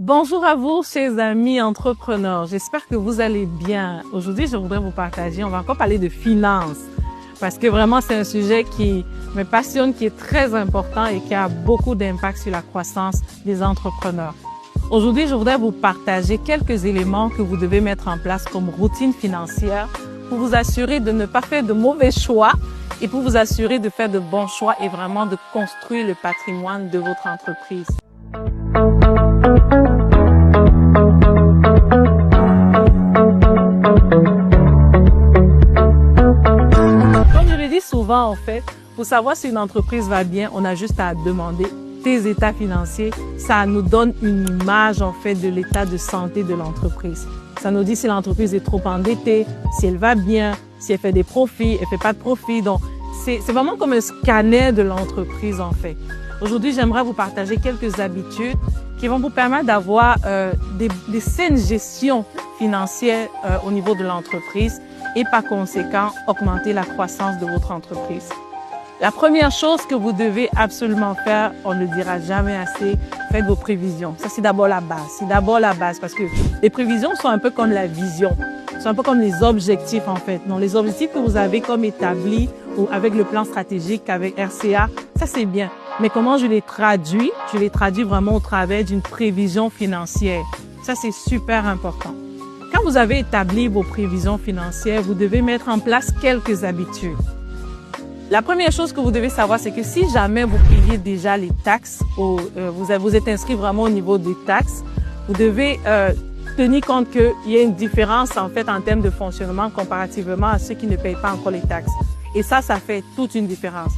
Bonjour à vous, chers amis entrepreneurs. J'espère que vous allez bien. Aujourd'hui, je voudrais vous partager, on va encore parler de finances parce que vraiment, c'est un sujet qui me passionne, qui est très important et qui a beaucoup d'impact sur la croissance des entrepreneurs. Aujourd'hui, je voudrais vous partager quelques éléments que vous devez mettre en place comme routine financière pour vous assurer de ne pas faire de mauvais choix et pour vous assurer de faire de bons choix et vraiment de construire le patrimoine de votre entreprise. Comme je le dis souvent, en fait, pour savoir si une entreprise va bien, on a juste à demander tes états financiers. Ça nous donne une image, en fait, de l'état de santé de l'entreprise. Ça nous dit si l'entreprise est trop endettée, si elle va bien, si elle fait des profits, elle fait pas de profits. Donc, c'est vraiment comme un scanner de l'entreprise, en fait. Aujourd'hui, j'aimerais vous partager quelques habitudes qui vont vous permettre d'avoir des saines gestions financières au niveau de l'entreprise et par conséquent, augmenter la croissance de votre entreprise. La première chose que vous devez absolument faire, on ne le dira jamais assez, faites vos prévisions. Ça, c'est d'abord la base. C'est d'abord la base parce que les prévisions sont un peu comme la vision. C'est un peu comme les objectifs, en fait. Donc, les objectifs que vous avez comme établis ou avec le plan stratégique, avec RCA, ça, c'est bien. Mais comment je les traduis? Je les traduis vraiment au travers d'une prévision financière. Ça, c'est super important. Quand vous avez établi vos prévisions financières, vous devez mettre en place quelques habitudes. La première chose que vous devez savoir, c'est que si jamais vous payez déjà les taxes, vous êtes inscrit vraiment au niveau des taxes, vous devez tenir compte qu'il y a une différence en fait en termes de fonctionnement comparativement à ceux qui ne payent pas encore les taxes. Et ça fait toute une différence.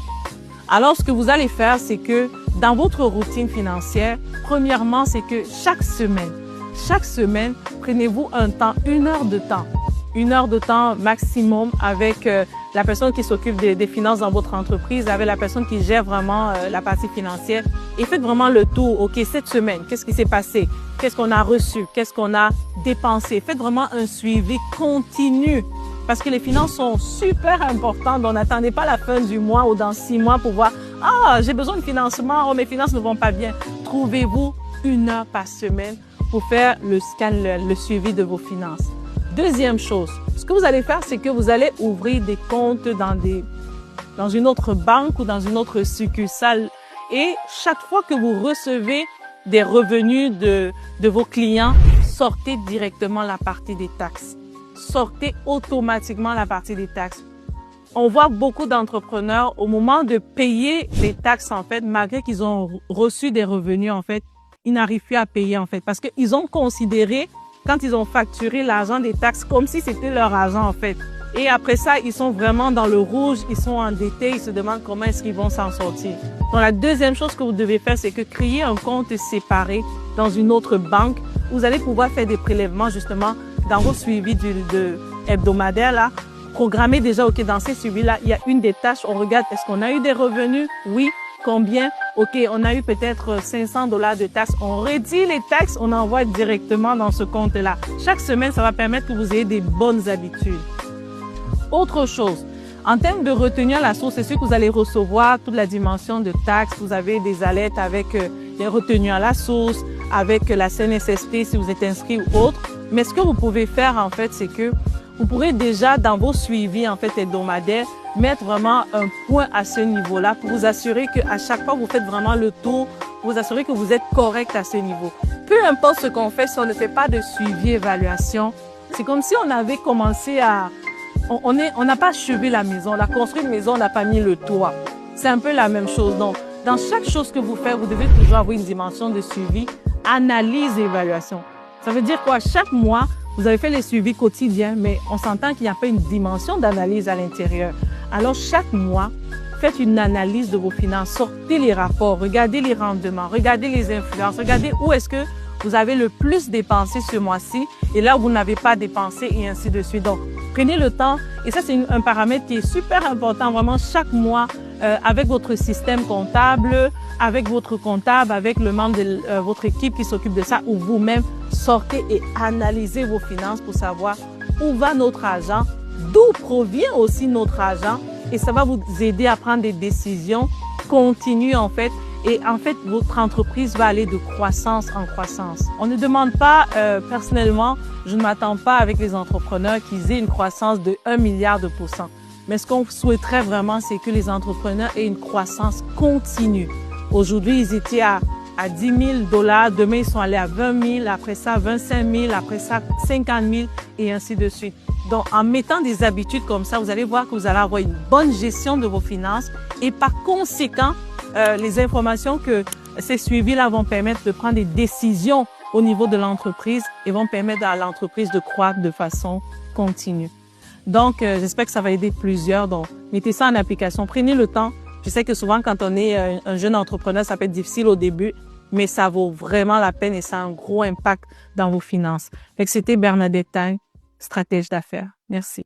Alors, ce que vous allez faire, c'est que dans votre routine financière, premièrement, c'est que chaque semaine, prenez-vous un temps, une heure de temps maximum avec la personne qui s'occupe des finances dans votre entreprise, avec la personne qui gère vraiment la partie financière et faites vraiment le tour. OK, cette semaine, qu'est-ce qui s'est passé? Qu'est-ce qu'on a reçu? Qu'est-ce qu'on a dépensé? Faites vraiment un suivi continu parce que les finances sont super importantes. Donc, n'attendez pas la fin du mois ou dans 6 mois pour voir « Ah, j'ai besoin de financement, oh, mes finances ne vont pas bien. » Trouvez-vous une heure par semaine pour faire le scan, le suivi de vos finances. Deuxième chose, ce que vous allez faire, c'est que vous allez ouvrir des comptes dans une autre banque ou dans une autre succursale. Et chaque fois que vous recevez des revenus de vos clients, sortez directement la partie des taxes. Sortez automatiquement la partie des taxes. On voit beaucoup d'entrepreneurs, au moment de payer les taxes, en fait, malgré qu'ils ont reçu des revenus, en fait, ils n'arrivent plus à payer, en fait, parce qu'ils ont considéré quand ils ont facturé l'argent des taxes comme si c'était leur argent, en fait. Et après ça, ils sont vraiment dans le rouge, ils sont endettés, ils se demandent comment est-ce qu'ils vont s'en sortir. Donc, la deuxième chose que vous devez faire, c'est que créer un compte séparé dans une autre banque. Vous allez pouvoir faire des prélèvements, justement, dans vos suivis hebdomadaires, là. Programmez déjà, OK, dans ces suivis-là, il y a une des tâches, on regarde, est-ce qu'on a eu des revenus? Oui. Combien? OK, on a eu peut-être $500 de taxes. On réduit les taxes, on envoie directement dans ce compte-là. Chaque semaine, ça va permettre que vous ayez des bonnes habitudes. Autre chose, en termes de retenir la source, c'est sûr que vous allez recevoir toute la dimension de taxes. Vous avez des alertes avec les retenues à la source, avec la CNSST si vous êtes inscrit ou autre. Mais ce que vous pouvez faire, en fait, c'est que vous pourrez déjà, dans vos suivis, en fait, hebdomadaires, mettre vraiment un point à ce niveau-là pour vous assurer qu'à chaque fois, vous faites vraiment le tour, pour vous assurer que vous êtes correct à ce niveau. Peu importe ce qu'on fait, si on ne fait pas de suivi, évaluation, c'est comme si on avait commencé à... On n'a pas achevé la maison, on a construit une maison, on n'a pas mis le toit. C'est un peu la même chose. Donc, dans chaque chose que vous faites, vous devez toujours avoir une dimension de suivi, analyse et évaluation. Ça veut dire quoi? Chaque mois, vous avez fait les suivis quotidiens, mais on s'entend qu'il n'y a pas une dimension d'analyse à l'intérieur. Alors, chaque mois, faites une analyse de vos finances, sortez les rapports, regardez les rendements, regardez les influences, regardez où est-ce que vous avez le plus dépensé ce mois-ci et là où vous n'avez pas dépensé et ainsi de suite. Donc, prenez le temps et ça, c'est un paramètre qui est super important vraiment chaque mois avec votre système comptable, avec votre comptable, avec le membre de votre équipe qui s'occupe de ça ou vous-même, sortez et analysez vos finances pour savoir où va notre argent, d'où provient aussi notre argent et ça va vous aider à prendre des décisions continues en fait Et en fait, votre entreprise va aller de croissance en croissance. On ne demande pas, personnellement, je ne m'attends pas avec les entrepreneurs qu'ils aient une croissance de 1 milliard de %. Mais ce qu'on souhaiterait vraiment, c'est que les entrepreneurs aient une croissance continue. Aujourd'hui, ils étaient à 10 000 $, demain ils sont allés à 20 000, après ça 25 000, après ça 50 000 et ainsi de suite. Donc, en mettant des habitudes comme ça, vous allez voir que vous allez avoir une bonne gestion de vos finances et par conséquent, les informations que ces suivis-là vont permettre de prendre des décisions au niveau de l'entreprise et vont permettre à l'entreprise de croître de façon continue. Donc, j'espère que ça va aider plusieurs. Donc, mettez ça en application. Prenez le temps. Je sais que souvent, quand on est un jeune entrepreneur, ça peut être difficile au début, mais ça vaut vraiment la peine et ça a un gros impact dans vos finances. Fait que c'était Bernadette Tang, stratège d'affaires. Merci.